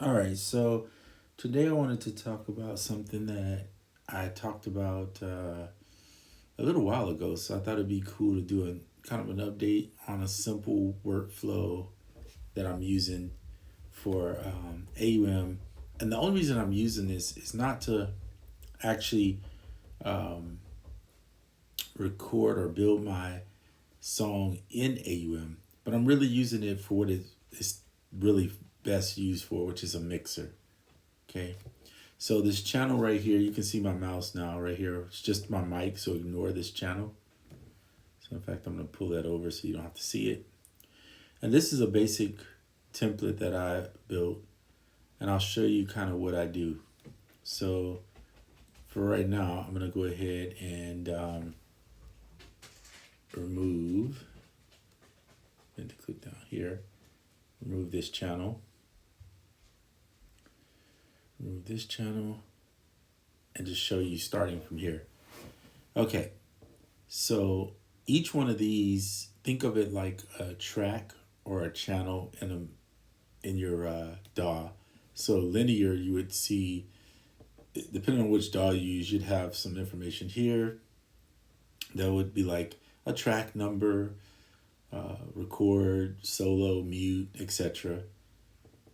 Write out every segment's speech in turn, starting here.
All right, so today I wanted to talk about something that I talked about a little while ago. So I thought it'd be cool to do a kind of an update on a simple workflow that I'm using for AUM. And the only reason I'm using this is not to actually um, record or build my song in AUM, but I'm really using it for what it's really best used for, which is a mixer. Okay. So this channel right here, you can see my mouse now right here. It's just my mic, so ignore this channel. So in fact, I'm gonna pull that over so you don't have to see it. And this is a basic template that I built, and I'll show you kind of what I do. So for right now, I'm gonna go ahead and remove, and to click down here, remove this channel, and just show you starting from here. Okay, so each one of these, think of it like a track or a channel in your DAW. So linear, you would see, depending on which DAW you use, you'd have some information here. That would be like a track number, record, solo, mute, etc.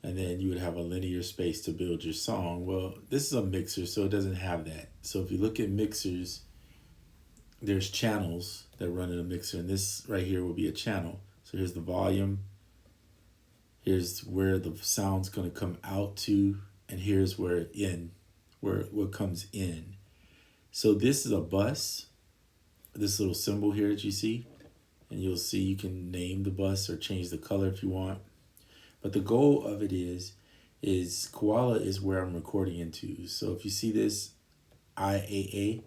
And then you would have a linear space to build your song. Well, this is a mixer, so it doesn't have that. So if you look at mixers, there's channels that run in a mixer, and this right here will be a channel. So here's the volume, here's where the sound's going to come out to, and here's where what comes in. So this is a bus, this little symbol here that you see, and you'll see you can name the bus or change the color if you want. But the goal of it is Koala is where I'm recording into. So if you see this IAA,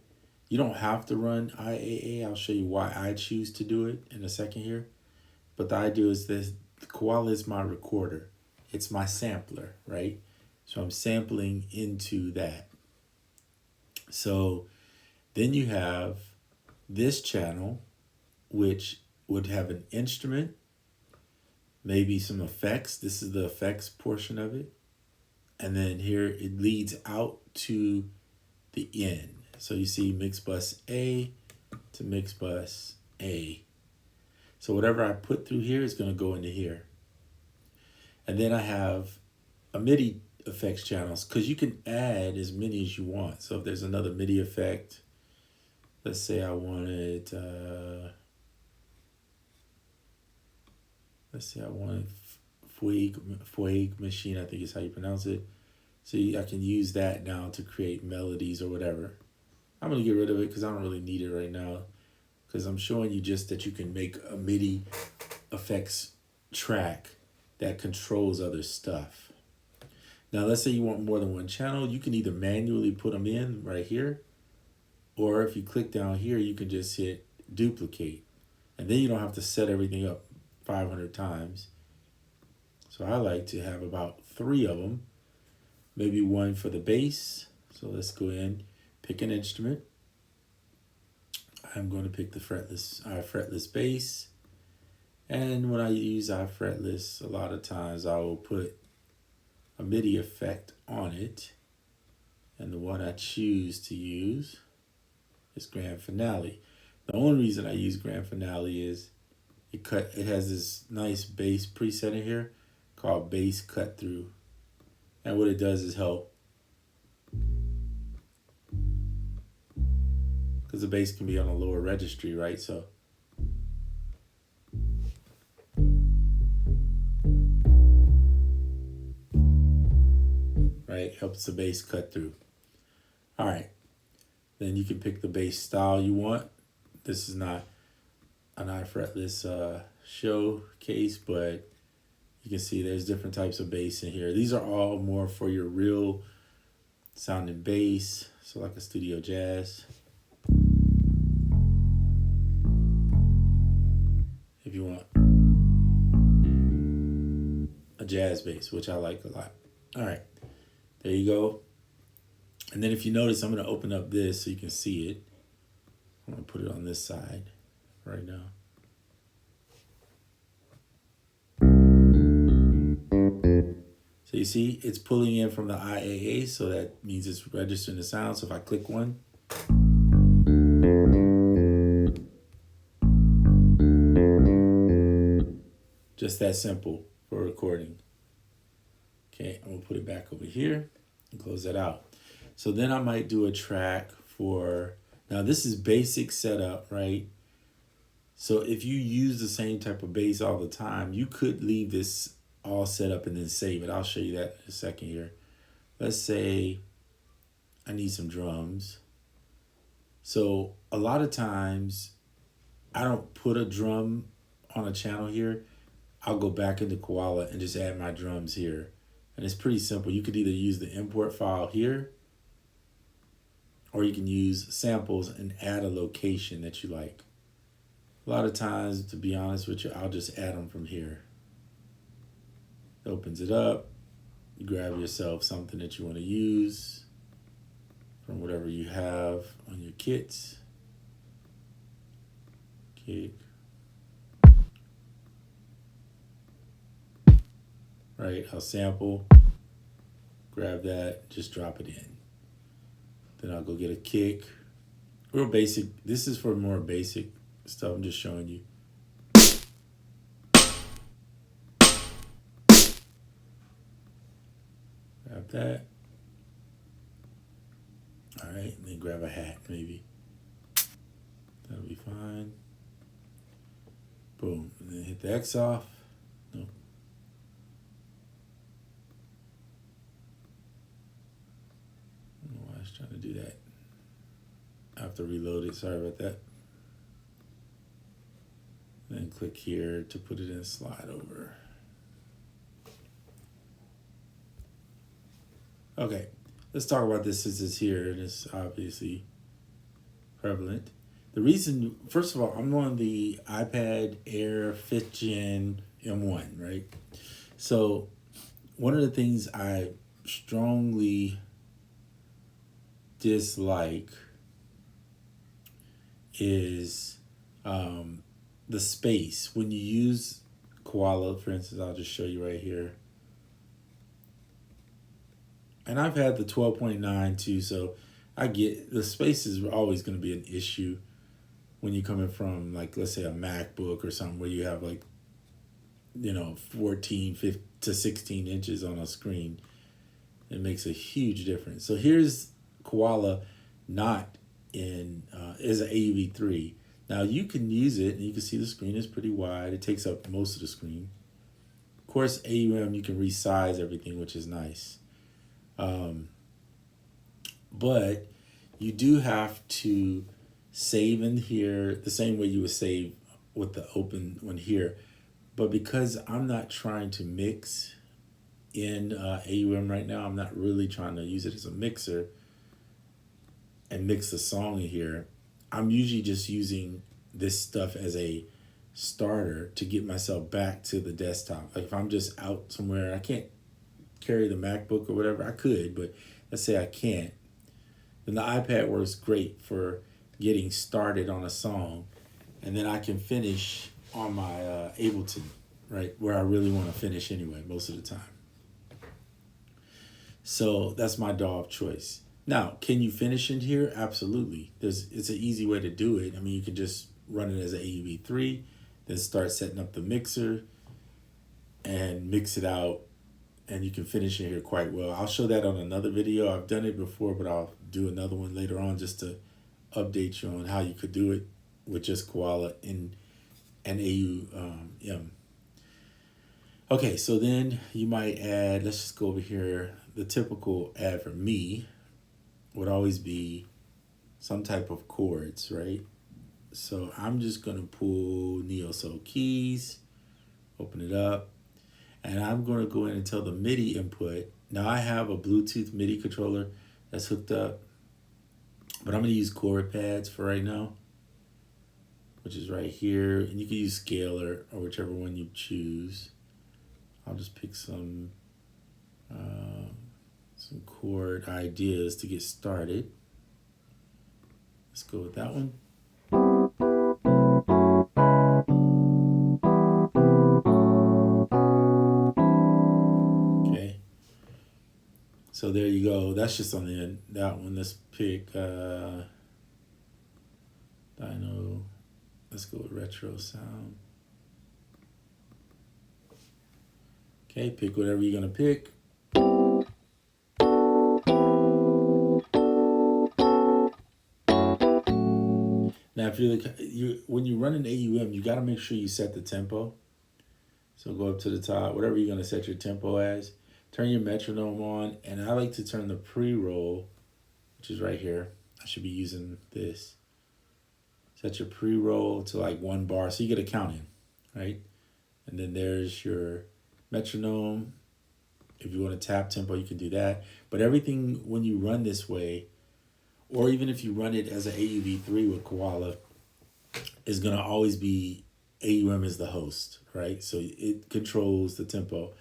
you don't have to run IAA. I'll show you why I choose to do it in a second here. But the idea is this: Koala is my recorder. It's my sampler, right? So I'm sampling into that. So then you have this channel, which would have an instrument, maybe some effects. This is the effects portion of it. And then here it leads out to the end. So you see mix bus A to mix bus A. So whatever I put through here is going to go into here. And then I have a MIDI effects channels, because you can add as many as you want. So if there's another MIDI effect, let's say I wanted, Fueg machine, I think is how you pronounce it. So I can use that now to create melodies or whatever. I'm going to get rid of it because I don't really need it right now, because I'm showing you just that you can make a MIDI effects track that controls other stuff. Now, let's say you want more than one channel. You can either manually put them in right here, or if you click down here, you can just hit duplicate. And then you don't have to set everything up 500 times. So I like to have about 3 of them, maybe one for the bass. So let's go in, pick an instrument. I'm going to pick the fretless bass. And when I use fretless, a lot of times I will put a MIDI effect on it. And the one I choose to use is Grand Finale. The only reason I use Grand Finale is it has this nice bass preset in here called bass cut through. And what it does is help, because the bass can be on a lower registry, right? So right, helps the bass cut through. All right, then you can pick the bass style you want. This is not an fretless showcase, but you can see there's different types of bass in here. These are all more for your real sounding bass, so like a studio jazz. If you want a jazz bass, which I like a lot. All right, there you go. And then if you notice, I'm going to open up this so you can see it. I'm going to put it on this side right now. So you see, it's pulling in from the IAA, so that means it's registering the sound. So if I click one, just that simple for recording. Okay, I'm gonna put it back over here and close that out. So then I might do a track for, now this is basic setup, right? So if you use the same type of bass all the time, you could leave this all set up and then save it. I'll show you that in a second here. Let's say I need some drums. So a lot of times I don't put a drum on a channel here. I'll go back into Koala and just add my drums here. And it's pretty simple. You could either use the import file here, or you can use samples and add a location that you like. A lot of times, to be honest with you, I'll just add them from here. It opens it up. You grab yourself something that you want to use from whatever you have on your kits. Kick. Right, I'll sample, grab that, just drop it in. Then I'll go get a kick. Real basic. This is for more basic stuff. I'm just showing you. Grab that. All right, and then grab a hat maybe. That'll be fine. Boom, and then hit the X off. No. I don't know why I was trying to do that. I have to reload it, sorry about that. Then click here to put it in slide over. Okay, let's talk about this since it's here and it's obviously prevalent. The reason, first of all, I'm on the iPad Air 5th Gen M1, right? So one of the things I strongly dislike is the space. When you use Koala, for instance, I'll just show you right here. And I've had the 12.9 too, so I get the space is always going to be an issue when you're coming from, like, let's say a MacBook or something where you have, like, 14 15 to 16 inches on a screen. It makes a huge difference. So here's Koala not in, is an AUV3. Now you can use it and you can see the screen is pretty wide. It takes up most of the screen. Of course, AUM, you can resize everything, which is nice. But you do have to save in here the same way you would save with the open one here. But because I'm not trying to mix in AUM right now, I'm not really trying to use it as a mixer and mix the song in here. I'm usually just using this stuff as a starter to get myself back to the desktop. Like if I'm just out somewhere, I can't carry the MacBook or whatever. I could, but let's say I can't. Then the iPad works great for getting started on a song, and then I can finish on my Ableton, right, where I really want to finish anyway, most of the time. So that's my DAW of choice. Now, can you finish in here? Absolutely. It's an easy way to do it. I mean, you can just run it as an AUV3, then start setting up the mixer and mix it out, and you can finish in here quite well. I'll show that on another video. I've done it before, but I'll do another one later on just to update you on how you could do it with just Koala and AUM. Okay, so then you might add, let's just go over here. The typical add for me would always be some type of chords, right? So I'm just gonna pull Neo Soul keys, open it up, and I'm gonna go in and tell the MIDI input. Now I have a Bluetooth MIDI controller that's hooked up, but I'm gonna use chord pads for right now, which is right here. And you can use Scalar or whichever one you choose. I'll just pick some chord ideas to get started. Let's go with that one. Okay, So there you go. That's just on the end. That one. Let's pick Dino. Let's go with retro sound. Okay, pick whatever you're gonna pick. Now, if when you run an AUM, you got to make sure you set the tempo. So go up to the top, whatever you're gonna set your tempo as. Turn your metronome on, and I like to turn the pre-roll, which is right here. I should be using this. Set your pre-roll to like 1 bar, so you get a count in, right? And then there's your metronome. If you want to tap tempo, you can do that. But everything, when you run this way, or even if you run it as an AUV3 with Koala, is going to always be AUM as the host, right? So it controls the tempo.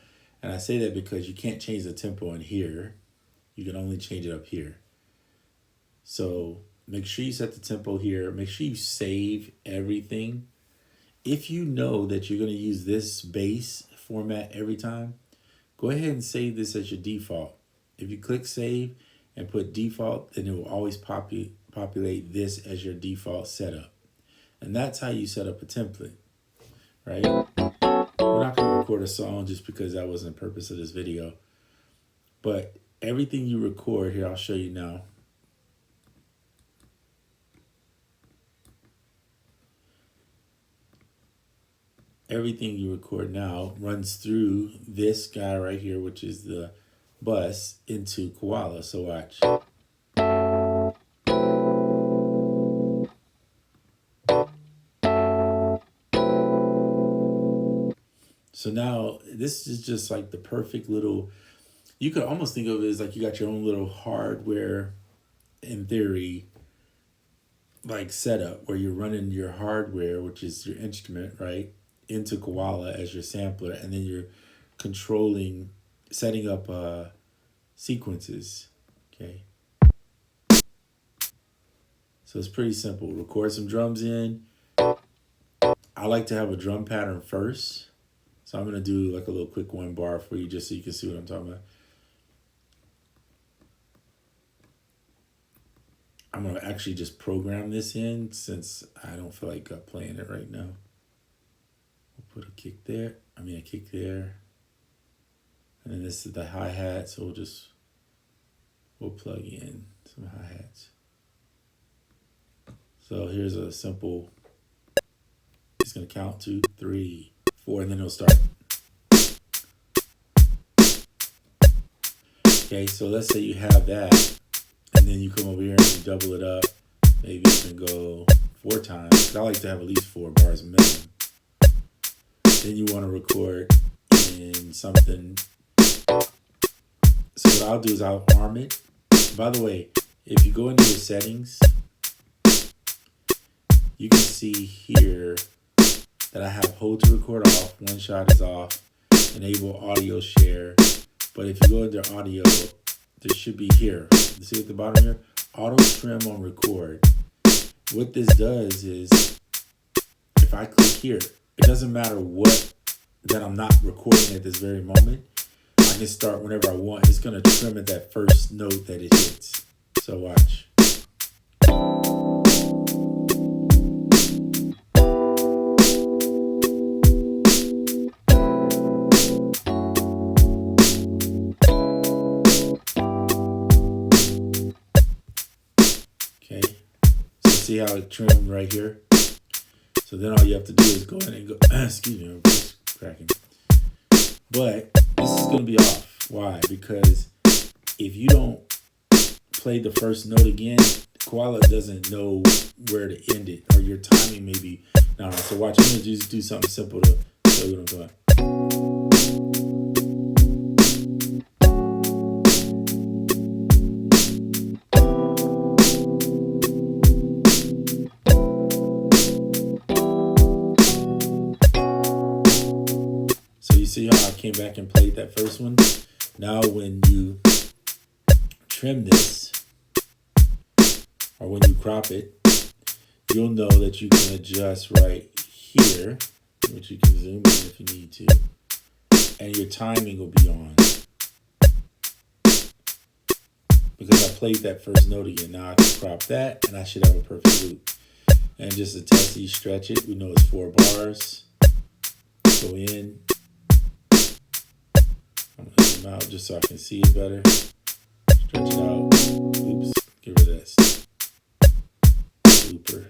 And I say that because you can't change the tempo in here. You can only change it up here. So make sure you set the tempo here. Make sure you save everything. If you know that you're going to use this bass format every time, go ahead and save this as your default. If you click save and put default, then it will always populate this as your default setup. And that's how you set up a template, right? We're not going to record a song just because that wasn't the purpose of this video. But everything you record here, I'll show you now. Everything you record now runs through this guy right here, which is the bus, into Koala. So watch. So now this is just like the perfect little, you could almost think of it as like you got your own little hardware, in theory, like setup where you're running your hardware, which is your instrument, right, into Koala as your sampler, and then you're controlling, setting up sequences, okay? So it's pretty simple. Record some drums in. I like to have a drum pattern first. So I'm going to do like a little quick 1 bar for you just so you can see what I'm talking about. I'm going to actually just program this in since I don't feel like playing it right now. We'll put a kick there. A kick there. And then this is the hi-hat, so we'll plug in some hi-hats. So here's a simple, it's going to count 2, 3, 4, and then it'll start. Okay, so let's say you have that, and then you come over here and you double it up. Maybe you can go 4 times. I like to have at least 4 bars minimum. Then you want to record in something. So what I'll do is I'll arm it. By the way, if you go into your settings, you can see here that I have hold to record off, 1 shot is off, enable audio share. But if you go into audio, there should be here. You see at the bottom here? Auto trim on record. What this does is, if I click here, it doesn't matter what that I'm not recording at this very moment. I can start whenever I want. It's going to trim at that first note that it hits. So watch. See how it trimmed right here? So then all you have to do is go in and go, excuse me, I'm just cracking. But this is going to be off. Why? Because if you don't play the first note again, Koala doesn't know where to end it, or your timing may be not right. So watch, I'm going to just do something simple to show you what I'm doing. See how I came back and played that first one? Now when you trim this, or when you crop it, you'll know that you can adjust right here, which you can zoom in if you need to, and your timing will be on. because I played that first note again. Now I can crop that and I should have a perfect loop. And just to test these, stretch it. We know it's 4 bars. Go in. I'm going to zoom out just so I can see it better. Stretch it out. Oops. Get rid of that looper.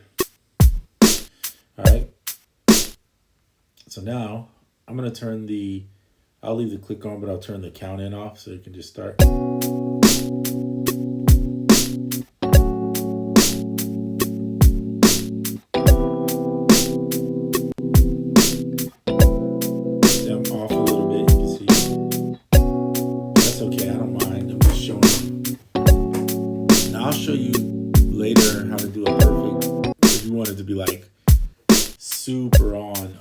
Alright. So now I'm going to turn I'll leave the click on, but I'll turn the count in off so you can just start. I'll show you later how to do a perfect. If you want it to be like super on,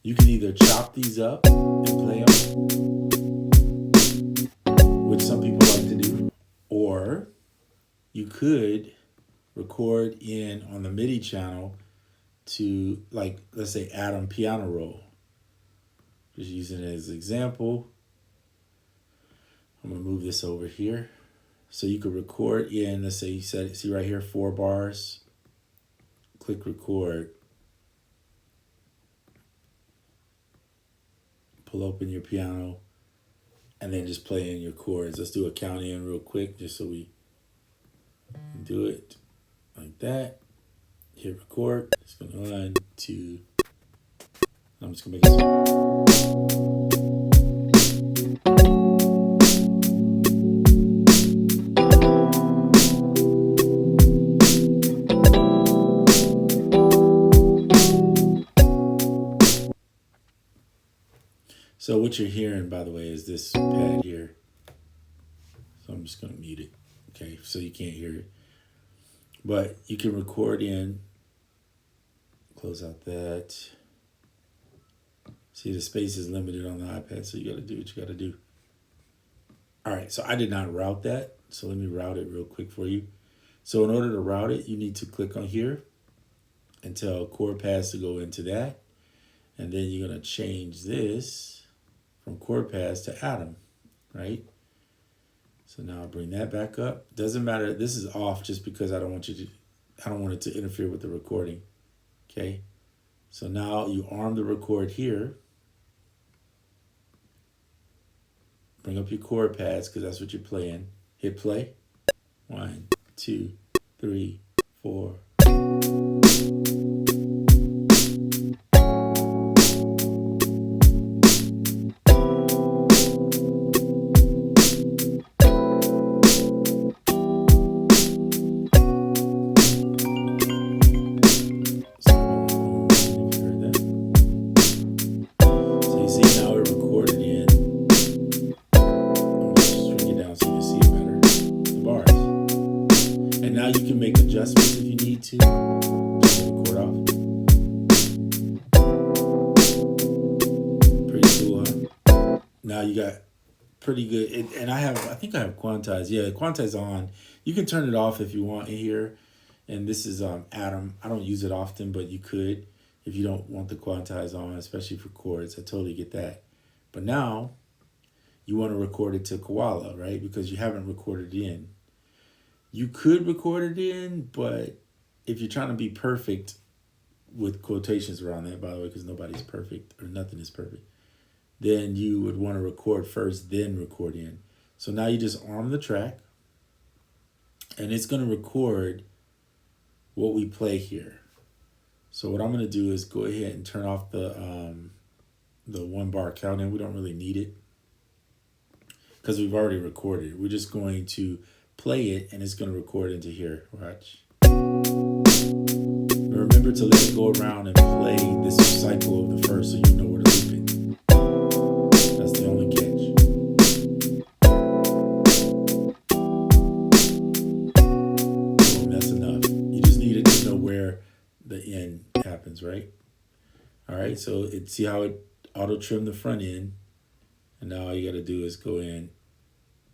you can either chop these up and play them, which some people like to do, or you could record in on the MIDI channel to, like, let's say AUM piano roll. Just using it as an example. I'm gonna move this over here. So you could record in, let's say you said, see right here, 4 bars. Click record. Pull open your piano and then just play in your chords. Let's do a count in real quick just so we can do it like that. Hit record. It's going to 1, 2. I'm just going to make it. So what you're hearing, by the way, is this pad here. So I'm just going to mute it, okay, so you can't hear it. But you can record in, close out that. See, the space is limited on the iPad, so you got to do what you got to do. All right, so I did not route that, so let me route it real quick for you. So in order to route it, you need to click on here and tell chord paths to go into that. And then you're going to change this from chord paths to AUM, right? So now I'll bring that back up. Doesn't matter. This is off just because I don't want it to interfere with the recording. Okay. So now you arm the record here. Bring up your chord pads because that's what you're playing. Hit play. 1, 2, 3, 4. Now you can make adjustments if you need to. Just record off. Pretty cool, huh? Now you got pretty good. And I think I have quantize. Yeah, quantize on. You can turn it off if you want in here. And this is AUM. I don't use it often, but you could if you don't want the quantize on, especially for chords. I totally get that. But now you want to record it to Koala, right? Because you haven't recorded it in. You could record it in, but if you're trying to be perfect, with quotations around that, by the way, because nobody's perfect or nothing is perfect, then you would want to record first, then record in. So now you just arm the track, and it's going to record what we play here. So what I'm going to do is go ahead and turn off the 1 bar count in. We don't really need it because we've already recorded it. We're just going to play it, and it's going to record into here. Watch. Remember to let it go around and play this cycle of the first so you know where to loop it. That's the only catch. Boom, that's enough. You just need it to know where the end happens, right? All right, so see how it auto-trimmed the front end, and now all you got to do is go in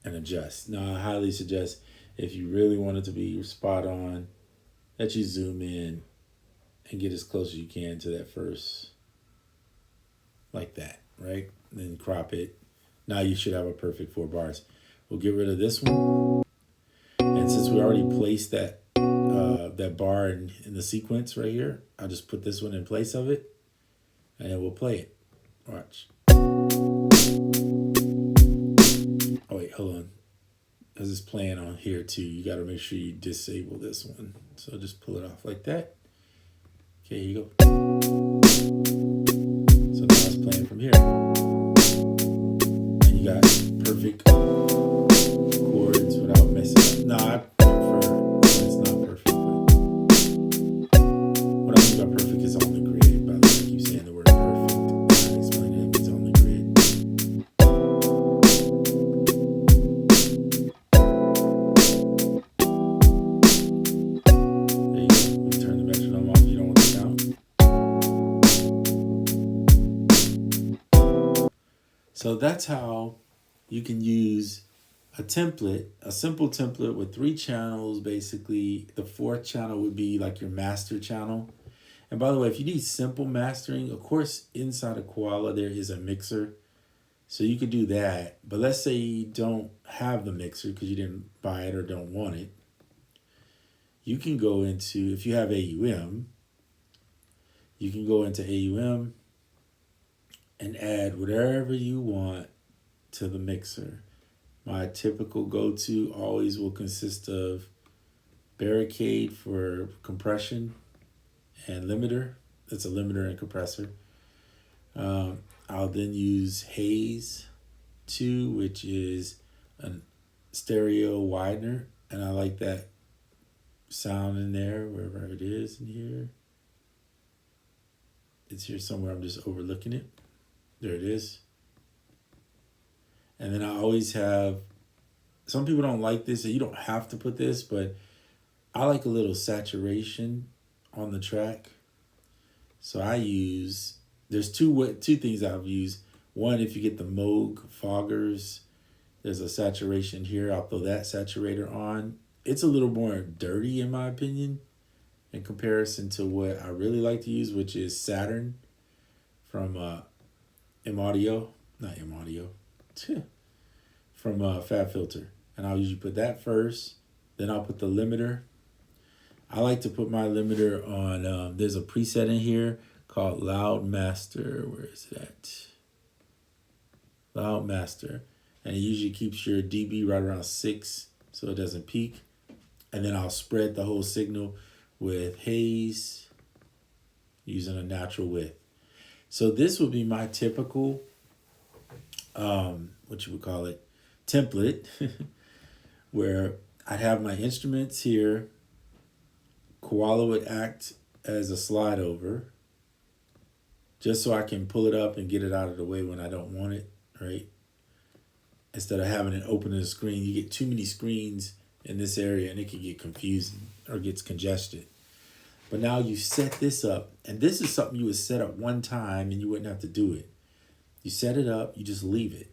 and adjust. Now, I highly suggest if you really want it to be spot on, that you zoom in and get as close as you can to that first, like that, right? And then crop it. Now you should have a perfect 4 bars. We'll get rid of this one. we already placed that bar in the sequence right here, I'll just put this one in place of it, and then we'll play it. Watch. Oh wait, hold on. Because it's playing on here too. You got to make sure you disable this one. So just pull it off like that. Okay, here you go. So now it's playing from here. And you got perfect chords without messing up. No, I prefer when it's not perfect. But what I mean by perfect is on the grid. By the way, I keep saying the word perfect. I'm not explaining it. It means on the grid. There you go. You turn the metronome off if you don't want the sound. So that's how you can use a template, a simple template with 3 channels. Basically, the 4th channel would be like your master channel. And by the way, if you need simple mastering, of course, inside of Koala, there is a mixer. So you could do that. But let's say you don't have the mixer because you didn't buy it or don't want it. You can go into, if you have AUM, you can go into AUM and add whatever you want to the mixer. My typical go-to always will consist of barricade for compression and limiter. That's a limiter and compressor. I'll then use Haze 2, which is a stereo widener, and I like that sound in there, wherever it is in here. It's here somewhere, I'm just overlooking it. There it is. And then I always have, some people don't like this, so you don't have to put this, but I like a little saturation on the track. So I use, there's two things I've used. One, if you get the Moog foggers, there's a saturation here. I'll throw that saturator on. It's a little more dirty in my opinion in comparison to what I really like to use, which is Saturn from M Audio, not M Audio, from Fab Filter. And I'll usually put that first. Then I'll put the limiter. I like to put my limiter on, there's a preset in here called Loud Master. Where is it at? Loud Master. And it usually keeps your dB right around 6 so it doesn't peak. And then I'll spread the whole signal with Haze using a natural width. So this would be my typical, what you would call it, template, where I'd have my instruments here. Koala would act as a slide over, just so I can pull it up and get it out of the way when I don't want it, right? Instead of having it open in the screen, you get too many screens in this area and it can get confusing or gets congested. But now you set this up, and this is something you would set up one time and you wouldn't have to do it. You set it up, you just leave it.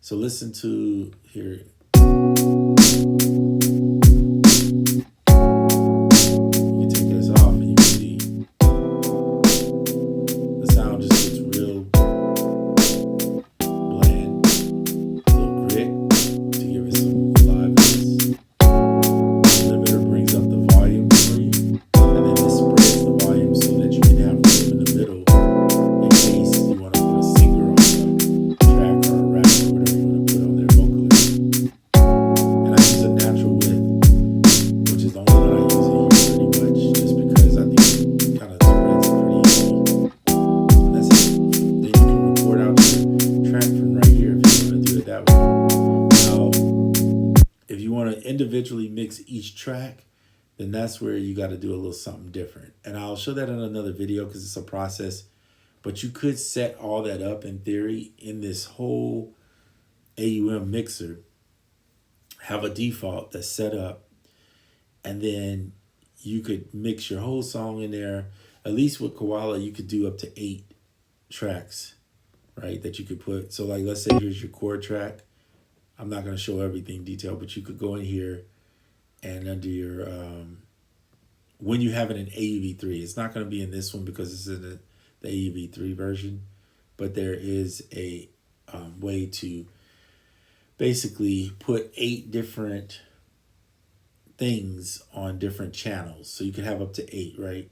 So listen to here. You can take this off and you can see the sound just gets real bland, a little grit to give it some aliveness. The limiter brings up the volume for you, and then this spreads the volume so that you can have room in the middle in case you want to put a singer on a track or a rap or whatever you want to put on there vocally. And I use a natural width, which is the only one I use in here pretty much, just because I think it kind of spreads it pretty easy. And that's it. Then you can record out your track from right here if you want to do it that way. Now, if you want to individually mix each track, then that's where you got to do a little something different. And I'll show that in another video because it's a process. But you could set all that up in theory in this whole AUM mixer. Have a default that's set up. And then you could mix your whole song in there. At least with Koala, you could do up to 8 tracks, right? That you could put. So like, let's say here's your chord track. I'm not going to show everything detailed, but you could go in here and under your, when you have it in AUV3, it's not going to be in this one because it's in the AUV3 version, but there is a way to basically put 8 different things on different channels. So you could have up to 8, right?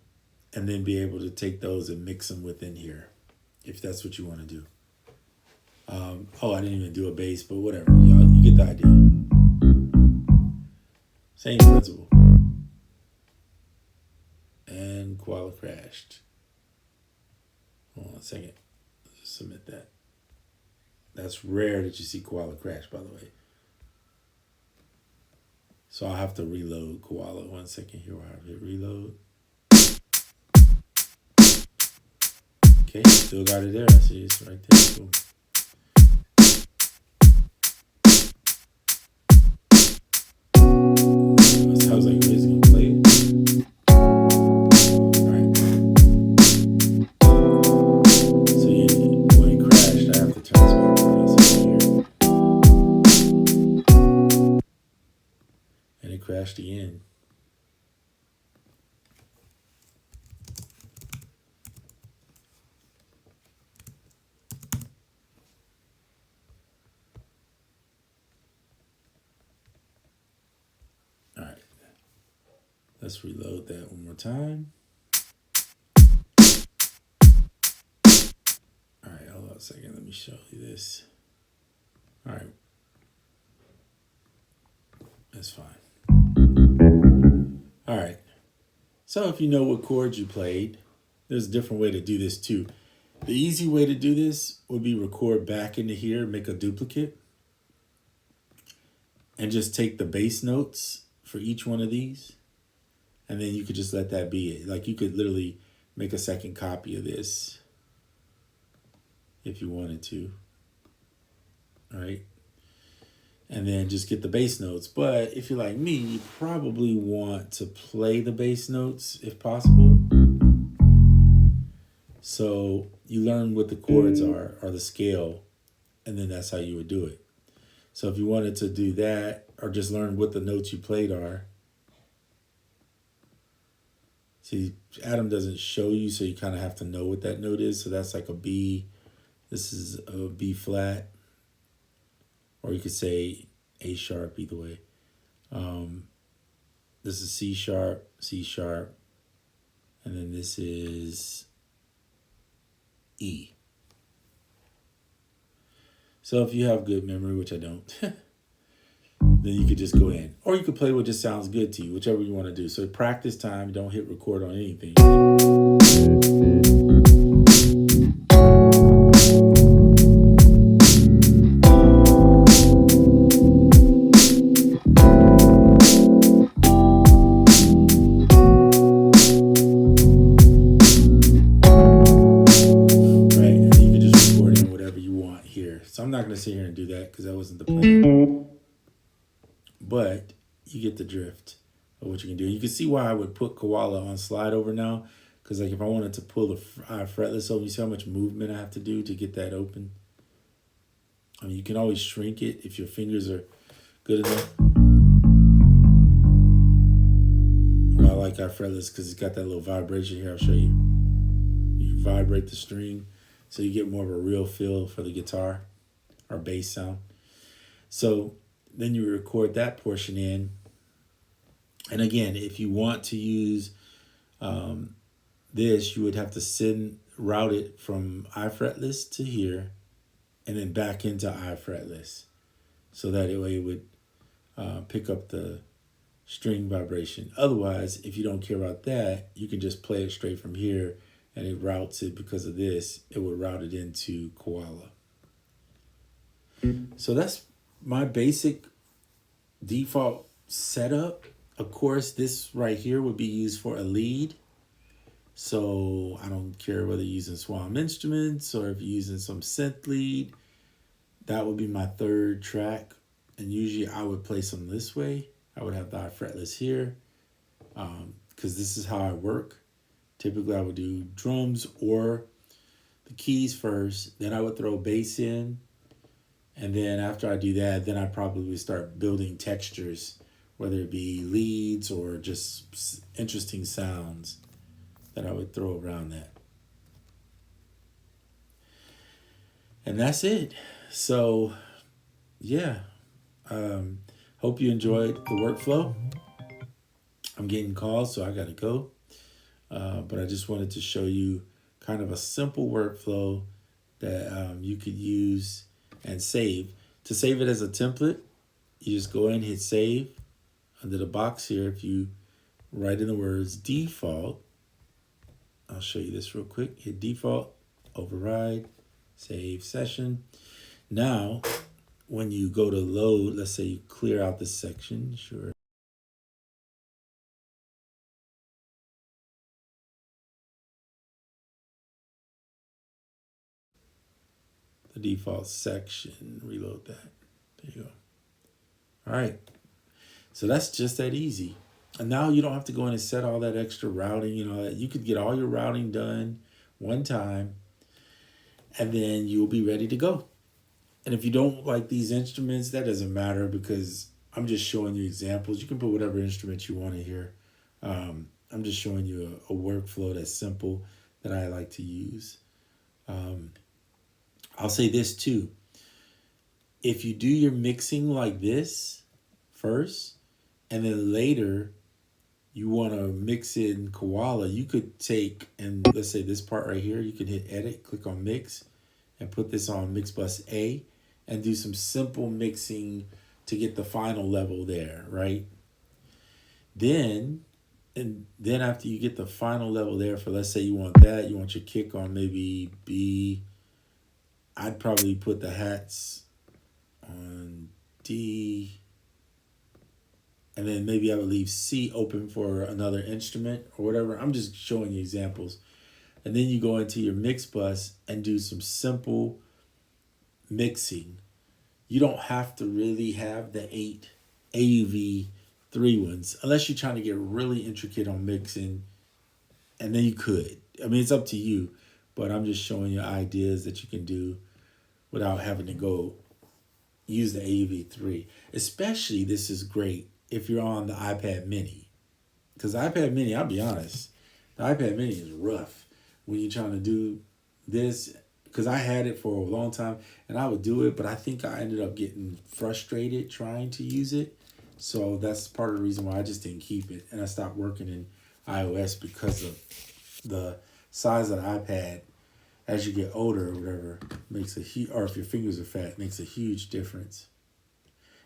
And then be able to take those and mix them within here, if that's what you want to do. Oh, I didn't even do a bass, but whatever. You get the idea. Same principle. And Koala crashed. Hold on a second. Let's submit that. That's rare that you see Koala crash, by the way. So I'll have to reload Koala. 1 second here. I'll hit reload. Okay, still got it there. I see it's right there. Cool. Sounds like it's gonna play it. Alright. So when it crashed, I have to turn this back on. Here. And it crashed again. Alright. Let's reload that one more time. Alright, hold on a second. Let me show you this. Alright. That's fine. Alright. So if you know what chords you played, there's a different way to do this too. The easy way to do this would be record back into here, make a duplicate, and just take the bass notes for each one of these. And then you could just let that be it. Like you could literally make a second copy of this if you wanted to. All right. And then just get the bass notes. But if you're like me, you probably want to play the bass notes if possible. So you learn what the chords are, or the scale, and then that's how you would do it. So if you wanted to do that, or just learn what the notes you played are. See, Adam doesn't show you, so you kind of have to know what that note is. So that's like a B. This is a B flat. Or you could say A sharp, either way. This is C sharp, and then this is E. So if you have good memory, which I don't, then you could just go in. Or you could play what just sounds good to you, whichever you want to do. So practice time, don't hit record on anything. So I'm not going to sit here and do that because that wasn't the plan. But you get the drift of what you can do. You can see why I would put Koala on slide over now. Because like if I wanted to pull the fretless over, you see how much movement I have to do to get that open? I mean, you can always shrink it if your fingers are good enough. I like our fretless because it's got that little vibration here. I'll show you. You vibrate the string so you get more of a real feel for the guitar or bass sound. So then you record that portion in. And again, if you want to use this, you would have to route it from I fretless to here and then back into I fretless. So that way it would pick up the string vibration. Otherwise, if you don't care about that, you can just play it straight from here and it routes it because of this. It would route it into Koala. So that's my basic default setup. Of course, this right here would be used for a lead. So I don't care whether you're using Swan Instruments or if you're using some synth lead. That would be my third track. And usually I would place them this way. I would have the I fretless here because this is how I work. Typically I would do drums or the keys first. Then I would throw bass in. And then after I do that, then I probably would start building textures, whether it be leads or just interesting sounds that I would throw around that. And that's it. So, yeah. Hope you enjoyed the workflow. I'm getting calls, so I got to go. But I just wanted to show you kind of a simple workflow that you could use and save. To save it as a template, you just go in and hit save. Under the box here, if you write in the words default, I'll show you this real quick. Hit default, override, save session. Now, when you go to load, let's say you clear out this section, sure. The default section, reload that. There you go. All right. So that's just that easy. And now you don't have to go in and set all that extra routing and all that. You could get all your routing done one time and then you'll be ready to go. And if you don't like these instruments, that doesn't matter because I'm just showing you examples. You can put whatever instrument you want in here. I'm just showing you a workflow that's simple that I like to use. I'll say this too. If you do your mixing like this first, and then later you want to mix in Koala, you could take, and let's say this part right here, you can hit edit, click on mix, and put this on mix bus A, and do some simple mixing to get the final level there, right? Then, and then after you get the final level there for, let's say you want that, you want your kick on maybe B, I'd probably put the hats on D, and then maybe I would leave C open for another instrument or whatever. I'm just showing you examples. And then you go into your mix bus and do some simple mixing. You don't have to really have the 8 AUV 3 ones unless you're trying to get really intricate on mixing, and then you could. I mean, it's up to you, but I'm just showing you ideas that you can do without having to go use the AUV 3. Especially, this is great if you're on the iPad mini. Because the iPad mini, I'll be honest, the iPad mini is rough when you're trying to do this. Because I had it for a long time and I would do it, but I think I ended up getting frustrated trying to use it. So that's part of the reason why I just didn't keep it. And I stopped working in iOS because of the size of the iPad as you get older or whatever makes a huge, or if your fingers are fat, makes a huge difference.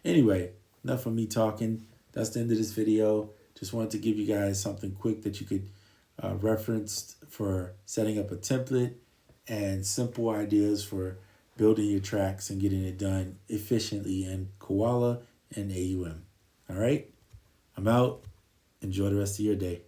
Anyway, enough of me talking. That's the end of this video. Just wanted to give you guys something quick that you could reference for setting up a template and simple ideas for building your tracks and getting it done efficiently in Koala and AUM. All right, I'm out. Enjoy the rest of your day.